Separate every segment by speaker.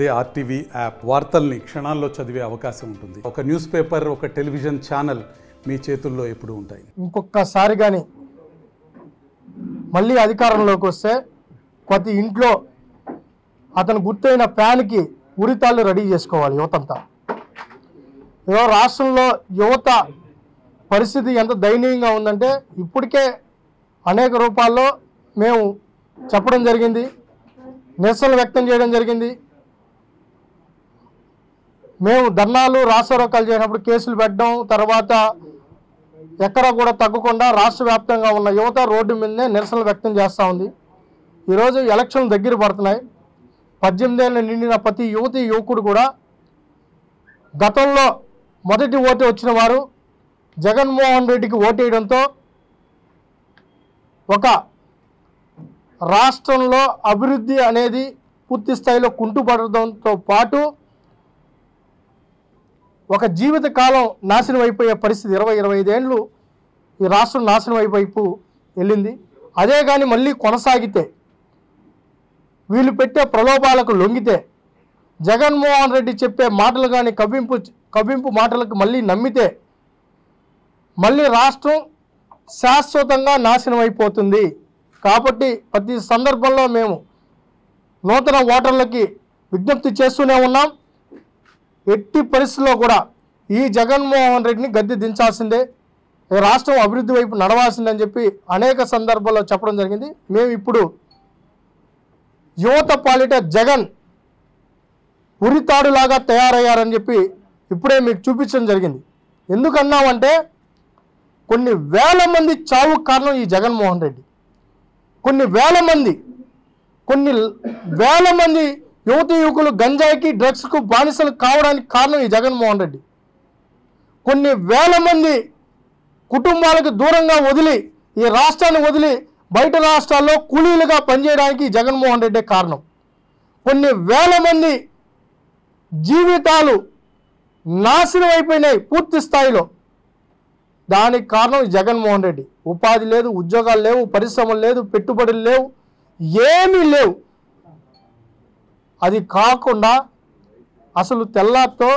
Speaker 1: అదే RTV app వార్తల్ని క్షణాల్లో చదివే అవకాశం ఉంటుంది. ఒక న్యూస్ పేపర్, ఒక టెలివిజన్ ఛానల్ మీ చేతుల్లో ఎప్పుడూ ఉంటాయి.
Speaker 2: ఇంకొకసారి కానీ మళ్ళీ అధికారంలోకి వస్తే ప్రతి ఇంట్లో అతను గుర్తైన ఫ్యాన్కి ఉరితాళ్ళు రెడీ చేసుకోవాలి యువతంతా. ఏదో రాష్ట్రంలో యువత పరిస్థితి ఎంత దయనీయంగా ఉందంటే ఇప్పటికే అనేక రూపాల్లో మేము చెప్పడం జరిగింది, నిరసనలు వ్యక్తం చేయడం జరిగింది. మేము ధర్నాలు రాస్తారోకాలు చేసినప్పుడు కేసులు పెట్టడం, తర్వాత ఎక్కడ కూడా తగ్గకుండా రాష్ట్ర వ్యాప్తంగా ఉన్న యువత రోడ్డు మీదనే నిరసనలు వ్యక్తం చేస్తూ ఉంది. ఈరోజు ఎలక్షన్లు దగ్గర పడుతున్నాయి. 18 ఏళ్ళు నిండిన ప్రతి యువతి యువకుడు కూడా గతంలో మొదటి ఓటు వచ్చిన వారు జగన్మోహన్ రెడ్డికి ఓటేయడంతో ఒక రాష్ట్రంలో అభివృద్ధి అనేది పూర్తి స్థాయిలో కుంటుపడడంతో పాటు ఒక జీవిత కాలం నాశనం అయిపోయే పరిస్థితి 20-25 ఏళ్ళు ఈ రాష్ట్రం నాశనం వైపు వెళ్ళింది. అదే కానీ మళ్ళీ కొనసాగితే, వీళ్ళు పెట్టే ప్రలోభాలకు లొంగితే, జగన్మోహన్ రెడ్డి చెప్పే మాటలు కానీ కవ్వింపు మాటలకు మళ్ళీ నమ్మితే మళ్ళీ రాష్ట్రం శాశ్వతంగా నాశనం అయిపోతుంది. కాబట్టి ప్రతి సందర్భంలో మేము నూతన ఓటర్లకి విజ్ఞప్తి చేస్తూనే ఉన్నాం. ఎట్టి పరిస్థితుల్లో కూడా ఈ జగన్మోహన్ రెడ్డిని గద్దె దించాల్సిందే, రాష్ట్రం అభివృద్ధి వైపు నడవాల్సిందని చెప్పి అనేక సందర్భాల్లో చెప్పడం జరిగింది. మేము ఇప్పుడు యువత పాలిట జగన్ ఉరితాడులాగా తయారయ్యారని చెప్పి ఇప్పుడే మీకు చూపించడం జరిగింది. ఎందుకన్నామంటే కొన్ని వేల మంది చావు కారణం ఈ జగన్మోహన్ రెడ్డి. కొన్ని వేల మంది యువతి యువకులు గంజాయికి డ్రగ్స్కు బానిసలు కావడానికి కారణం ఈ జగన్మోహన్ రెడ్డి. కొన్ని వేల మంది కుటుంబాలకు దూరంగా వదిలి, ఈ రాష్ట్రాన్ని వదిలి బయట రాష్ట్రాల్లో కూలీలుగా పనిచేయడానికి జగన్మోహన్ రెడ్డే కారణం. కొన్ని వేల మంది జీవితాలు నాశనం అయిపోయినాయి పూర్తి స్థాయిలో. దానికి కారణం జగన్మోహన్ రెడ్డి. ఉపాధి లేదు, ఉద్యోగాలు లేవు, పరిశ్రమలు లేదు, పెట్టుబడులు లేవు, ఏమీ లేవు. అది కాకుండా అసలు తెల్లారితో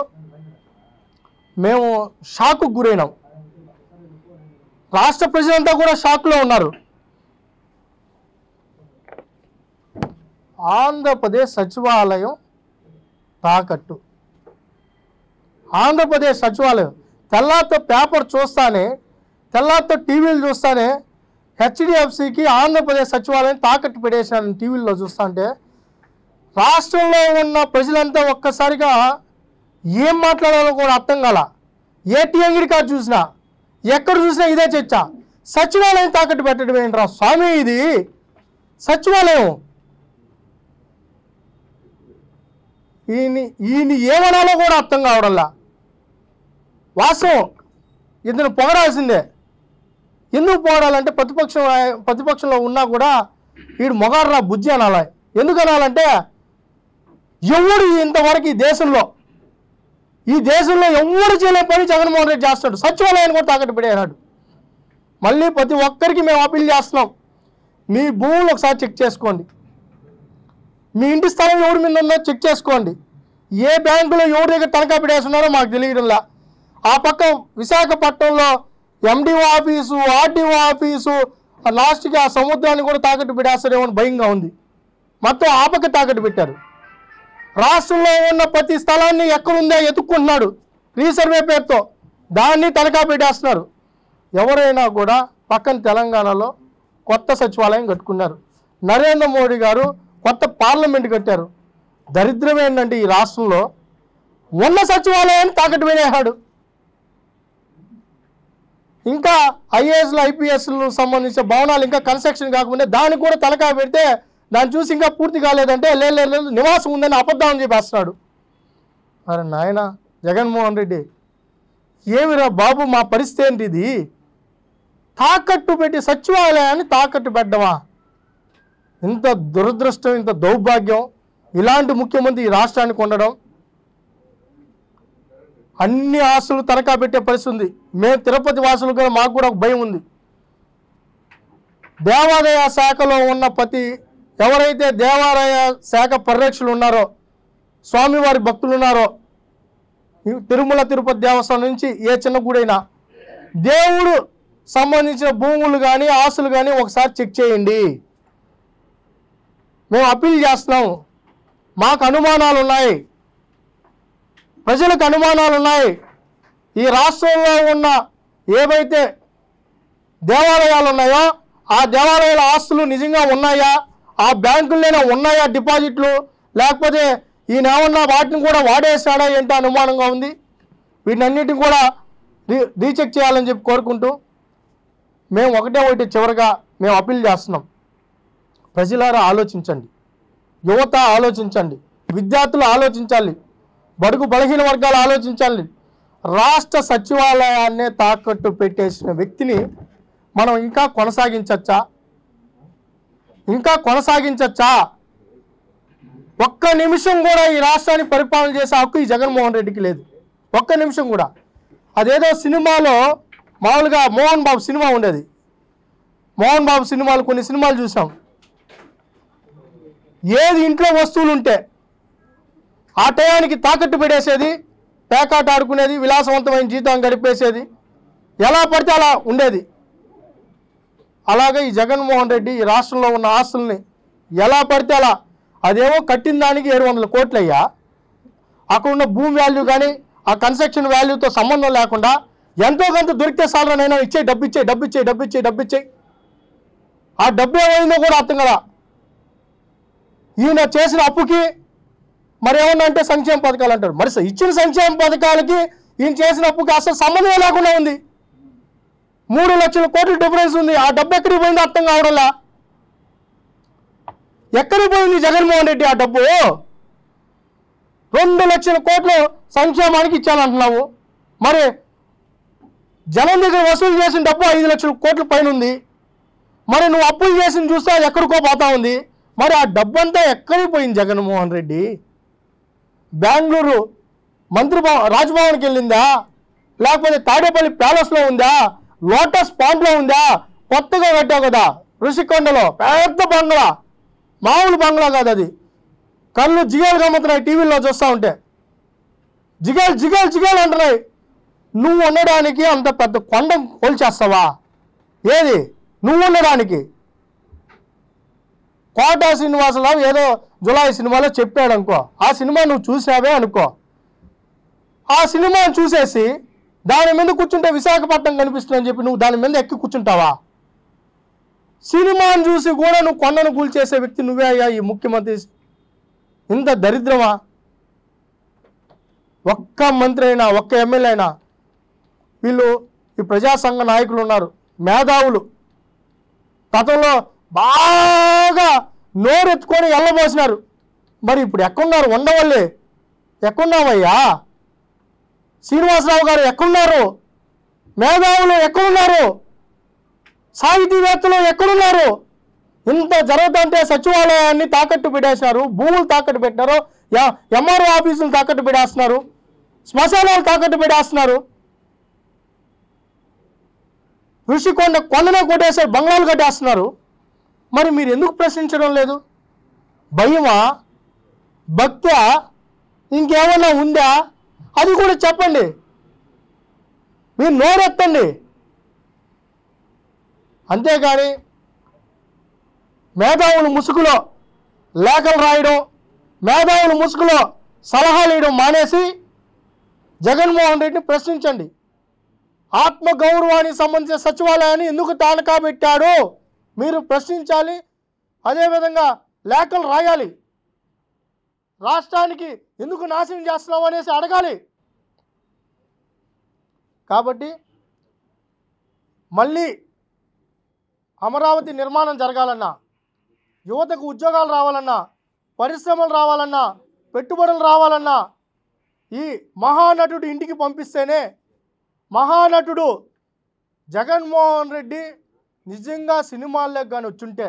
Speaker 2: మేము షాకు గురైనాం. రాష్ట్ర ప్రజలంతా కూడా షాక్లో ఉన్నారు. ఆంధ్రప్రదేశ్ సచివాలయం తాకట్టు. ఆంధ్రప్రదేశ్ సచివాలయం తెల్లారితో పేపర్ చూస్తానే, తెల్లారితో టీవీలు చూస్తానే హెచ్డిఎఫ్సికి ఆంధ్రప్రదేశ్ సచివాలయం తాకట్టు పెట్టేసాను టీవీల్లో చూస్తుంటే రాష్ట్రంలో ఉన్న ప్రజలంతా ఒక్కసారిగా ఏం మాట్లాడాలో కూడా అర్థం కాల. ఏ టీఎంగిడి కార్డు చూసినా, ఎక్కడ చూసినా ఇదే చర్చ. సచివాలయం తాకట్టు పెట్టడం ఏంట్రా స్వామి, ఇది సచివాలయం. ఈయన ఏమనాలో కూడా అర్థం కావడంలా. వాస్తవం ఇతను పొగడాల్సిందే. ఎందుకు పొగడాలంటే ప్రతిపక్షంలో ఉన్నా కూడా వీడు మొగాడురా బుజ్జి అనాలి. ఎందుకు అనాలంటే ఎవడు ఇంతవరకు ఈ దేశంలో ఎవడు చేయలే పని జగన్మోహన్ రెడ్డి చేస్తాడు. సచివాలయాన్ని కూడా తాకట్టు పెట్టేనాడు. మళ్ళీ ప్రతి ఒక్కరికి మేము అప్పీల్ చేస్తున్నాం, మీ భూములు ఒకసారి చెక్ చేసుకోండి, మీ ఇంటి స్థలం ఎవరి మీద ఉందో చెక్ చేసుకోండి. ఏ బ్యాంకులో ఎవరి దగ్గర తనఖా పెట్టేస్తున్నారో మాకు తెలియడంలా. ఆ పక్క విశాఖపట్నంలో ఎండిఓ ఆఫీసు, ఆర్డీఓ ఆఫీసు, లాస్ట్కి ఆ సముద్రాన్ని కూడా తాకట్టు పెట్టేస్తారేమో అని భయంగా ఉంది. మొత్తం ఆ పక్క తాకట్టు పెట్టారు. రాష్ట్రంలో ఉన్న ప్రతి స్థలాన్ని ఎక్కడుందో ఎత్తుక్కుంటున్నాడు రీసర్వే పేరుతో, దాన్ని తనఖా పెట్టేస్తున్నారు. ఎవరైనా కూడా పక్కన తెలంగాణలో కొత్త సచివాలయం కట్టుకున్నారు. నరేంద్ర మోడీ గారు కొత్త పార్లమెంట్ కట్టారు. దరిద్రం ఏంటంటే ఈ రాష్ట్రంలో ఉన్న సచివాలయాన్ని తాకట్టు పెట్టేశాడు. ఇంకా ఐఏఎస్లు ఐపీఎస్లు సంబంధించిన భవనాలు ఇంకా కన్స్ట్రక్షన్ కాకుండా దానికి కూడా తనఖా పెడితే దాన్ని చూసి ఇంకా పూర్తి కాలేదంటే లేదు నివాసం ఉందని అబద్ధం చెప్పేస్తున్నాడు. అరే నాయన జగన్మోహన్ రెడ్డి, ఏమిరా బాబు మా పరిస్థితి ఏంటి? ఇది తాకట్టు పెట్టి సచివాలయాన్ని తాకట్టు పెట్టడమా? ఇంత దురదృష్టం, ఇంత దౌర్భాగ్యం ఇలాంటి ముఖ్యమంత్రి ఈ రాష్ట్రానికి ఉండడం. అన్ని ఆస్తులు తనఖా పెట్టే పరిస్థితి ఉంది. మేము తిరుపతి వాసులు కూడా మాకు కూడా ఒక భయం ఉంది. దేవాదాయ శాఖలో ఉన్న ప్రతి ఎవరైతే దేవాదాయ శాఖ పరిరక్షకులు ఉన్నారో స్వామివారి భక్తులు ఉన్నారో, తిరుమల తిరుపతి దేవస్థానం నుంచి ఏ చిన్న గుడైనా దేవుడు సంబంధించిన భూములు కానీ ఆస్తులు కానీ ఒకసారి చెక్ చేయండి. మేము అప్పీల్ చేస్తున్నాం. మాకు అనుమానాలు ఉన్నాయి, ప్రజలకు అనుమానాలు ఉన్నాయి. ఈ రాష్ట్రంలో ఉన్న ఏవైతే దేవాలయాలు ఉన్నాయో ఆ దేవాలయాల ఆస్తులు నిజంగా ఉన్నాయా, ఆ బ్యాంకుల్లోనే ఉన్నాయా డిపాజిట్లు, లేకపోతే ఈయన ఏమన్నా వాటిని కూడా వాడేసాడా ఏంటో అనుమానంగా ఉంది. వీటన్నిటిని కూడా రీచెక్ చేయాలని చెప్పి కోరుకుంటూ మేము ఒకటి చివరిగా మేము అప్పీల్ చేస్తున్నాం. ప్రజలారా ఆలోచించండి, యువత ఆలోచించండి, విద్యార్థులు ఆలోచించాలి, బడుగు బలహీన వర్గాలు ఆలోచించాలి. రాష్ట్ర సచివాలయాన్నే తాకట్టు పెట్టేసిన వ్యక్తిని మనం ఇంకా కొనసాగించచ్చా? ఒక్క నిమిషం కూడా ఈ రాష్ట్రాన్ని పరిపాలన చేసే హక్కు ఈ జగన్మోహన్ రెడ్డికి లేదు, ఒక్క నిమిషం కూడా. అదేదో సినిమాలో మామూలుగా మోహన్ బాబు సినిమా ఉండేది. మోహన్ బాబు సినిమాలు కొన్ని సినిమాలు చూసాం. ఏది ఇంట్లో వస్తువులు ఉంటే ఆ టయానికి తాకట్టు పెడేసేది, పేకాట ఆడుకునేది, విలాసవంతమైన జీవితం గడిపేసేది, ఎలా పడితే అలా ఉండేది. అలాగే ఈ జగన్మోహన్ రెడ్డి ఈ రాష్ట్రంలో ఉన్న ఆస్తుల్ని ఎలా పడితే అలా, అదేమో కట్టిన దానికి 700 కోట్లు అయ్యా, అక్కడ ఉన్న భూమి వాల్యూ కానీ ఆ కన్స్ట్రక్షన్ వాల్యూతో సంబంధం లేకుండా ఎంతో కొంత దొరికితే సార్ నైనా ఇచ్చేయి, డబ్బు ఇచ్చేయి. ఆ డబ్బు ఏమైందో కూడా అర్థం కదా. ఈయన చేసిన అప్పుకి మరి ఏమన్నా అంటే సంక్షేమ పథకాలు అంటారు. మరి ఇచ్చిన సంక్షేమ పథకాలకి ఈయన చేసిన అప్పుకి అసలు సంబంధం లేకుండా ఉంది. 3 లక్షల కోట్ల డిఫరెన్స్ ఉంది. ఆ డబ్బు ఎక్కడికి పోయిందో అర్థం కావడంలా. ఎక్కడికి పోయింది జగన్మోహన్ రెడ్డి ఆ డబ్బు? 2 లక్షల కోట్లు సంక్షేమానికి ఇచ్చానంటున్నావు. మరి జనం దగ్గర వసూలు చేసిన డబ్బు 5 లక్షల కోట్ల పైన ఉంది. మరి నువ్వు అప్పులు చేసిన చూస్తే అది ఎక్కడికో పోతా ఉంది. మరి ఆ డబ్బు అంతా ఎక్కడికి పోయింది జగన్మోహన్ రెడ్డి? బెంగళూరు రాజ్భవన్కి వెళ్ళిందా, లేకపోతే తాడేపల్లి ప్యాలెస్లో ఉందా, లోటస్ పాండ్లో ఉందా? కొత్తగా కట్టావు కదా ఋషికొండలో పెద్ద బంగ్లా, మామూలు బంగ్లా కాదు అది. కళ్ళు జిగేలు గమ్ముతున్నాయి టీవీలో చూస్తూ ఉంటే, జిగేలు అంటున్నాయి. నువ్వు ఉండడానికి అంత పెద్ద కొండ కోల్చేస్తావా? ఏది నువ్వు ఉండడానికి? కోట శ్రీనివాసరావు ఏదో జులై సినిమాలో చెప్పాడు అనుకో, ఆ సినిమా నువ్వు చూసావే అనుకో. ఆ సినిమాను చూసేసి దాని మీద కూర్చుంటే విశాఖపట్నం కనిపిస్తుందని చెప్పి నువ్వు దాని మీద ఎక్కి కూర్చుంటావా? సినిమాను చూసి కూడా నువ్వు కొండను కూల్చేసే వ్యక్తి నువ్వే అయ్యా ఈ ముఖ్యమంత్రి. ఇంత దరిద్రమా? ఒక్క మంత్రి అయినా, ఒక్క ఎమ్మెల్యే అయినా, వీళ్ళు ఈ ప్రజాసంఘ నాయకులు ఉన్నారు, మేధావులు, గతంలో బాగా నోరెత్తుకొని వెళ్ళబోసినారు. మరి ఇప్పుడు ఎక్కడున్నారు? ఉండవల్లే ఎక్కడున్నావయ్యా? శ్రీనివాసరావు గారు ఎక్కడున్నారు? మేధావులు ఎక్కడున్నారు? సాహితీవేత్తలు ఎక్కడున్నారు? ఇంత జరుగుతుంటే సచివాలయాన్ని తాకట్టు పెట్టేసినారు, భూములు తాకట్టు పెట్టినారు, ఎంఆర్ఓ ఆఫీసులు తాకట్టు పెట్టేస్తున్నారు, శ్మశానాలు తాకట్టు పెట్టేస్తున్నారు, కొండనే కొట్టేసారు, బంగ్లాలు కట్టేస్తున్నారు. మరి మీరు ఎందుకు ప్రశ్నించడం లేదు? భయమా? భక్త్యా? ఇంకేమన్నా ఉందా? అది కూడా చెప్పండి. మీరు నోరెత్తండి. అంతేగాని మేధావుల ముసుగులో లేఖలు రాయడం, మేధావుల ముసుగులో సలహాలు ఇవ్వడం మానేసి జగన్మోహన్ రెడ్డిని ప్రశ్నించండి. ఆత్మగౌరవానికి సంబంధించిన సచివాలయాన్ని ఎందుకు తానకా పెట్టాడు మీరు ప్రశ్నించాలి. అదేవిధంగా లేఖలు రాయాలి. రాష్ట్రానికి ఎందుకు నాశనం చేస్తున్నావు అనేసి అడగాలి. కాబట్టి మళ్ళీ అమరావతి నిర్మాణం జరగాలన్నా, యువతకు ఉద్యోగాలు రావాలన్నా, పరిశ్రమలు రావాలన్నా, పెట్టుబడులు రావాలన్నా ఈ మహానటుడు ఇంటికి పంపిస్తేనే. మహానటుడు జగన్మోహన్ రెడ్డి నిజంగా సినిమాల్లోకి కానీ వచ్చుంటే,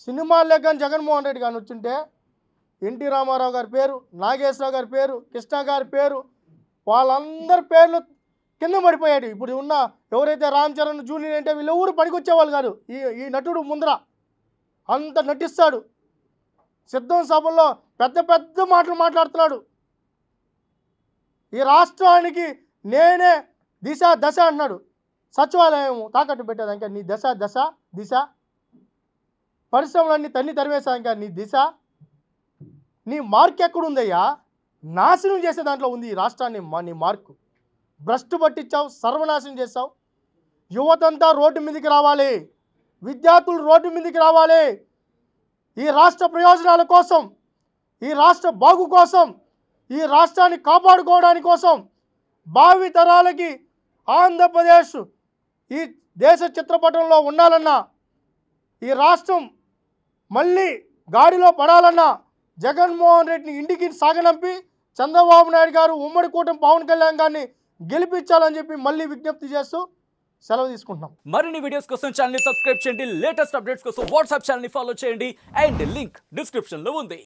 Speaker 2: సినిమాల్లోకి కానీ జగన్మోహన్ రెడ్డి కానీ వచ్చుంటే ఎన్టీ రామారావు గారి పేరు, నాగేశ్వరరావు గారి పేరు, కృష్ణ గారి పేరు, వాళ్ళందరి పేర్లు కింద పడిపోయాడు. ఇప్పుడు ఉన్న ఎవరైతే రామ్ చరణ్ జూనియర్ అంటే వీళ్ళెవరు పనికొచ్చేవాళ్ళు కాదు. ఈ నటుడు ముందర అంత నటిస్తాడు. సిద్ధం సభల్లో పెద్ద పెద్ద మాటలు మాట్లాడుతున్నాడు. ఈ రాష్ట్రానికి నేనే దిశ దశ అన్నాడు. సచివాలయం తాకట్టు పెట్టేదాక నీ దిశ పరిశ్రమలన్నీ తన్ని తరివేసాక నీ దిశ. నీ మార్క్ ఎక్కడుందయ్యా? నాశనం చేసే దాంట్లో ఉంది ఈ రాష్ట్రాన్ని. నీ మార్కు భ్రష్టు పట్టించావు, సర్వనాశనం చేసావు. యువతంతా రోడ్డు మీదకి రావాలి, విద్యార్థులు రోడ్డు మీదకి రావాలి. ఈ రాష్ట్ర ప్రయోజనాల కోసం, ఈ రాష్ట్ర బాగు కోసం, ఈ రాష్ట్రాన్ని కాపాడుకోవడానికి కోసం, భావి తరాలకి ఆంధ్రప్రదేశ్ ఈ దేశ చిత్రపటంలో ఉండాలన్నా, ఈ రాష్ట్రం మళ్ళీ గాడిలో పడాలన్నా జగన్మోహన్ రెడ్డిని ఇంటికి సాగనంపి చంద్రబాబు నాయుడు గారు ఉమ్మడి కూటమి పవన్ కళ్యాణ్ గారిని గెలిపించాలని చెప్పి మళ్ళీ విజ్ఞప్తి చేస్తూ సెలవు తీసుకుంటున్నాం.
Speaker 3: మరిన్ని వీడియోస్ కోసం ఛానల్ ని సబ్స్క్రైబ్ చేయండి. లేటెస్ట్ అప్డేట్స్ కోసం వాట్సాప్ ఛానల్ ని ఫాలో చేయండి. అండ్ లింక్ డిస్క్రిప్షన్ లో ఉంది.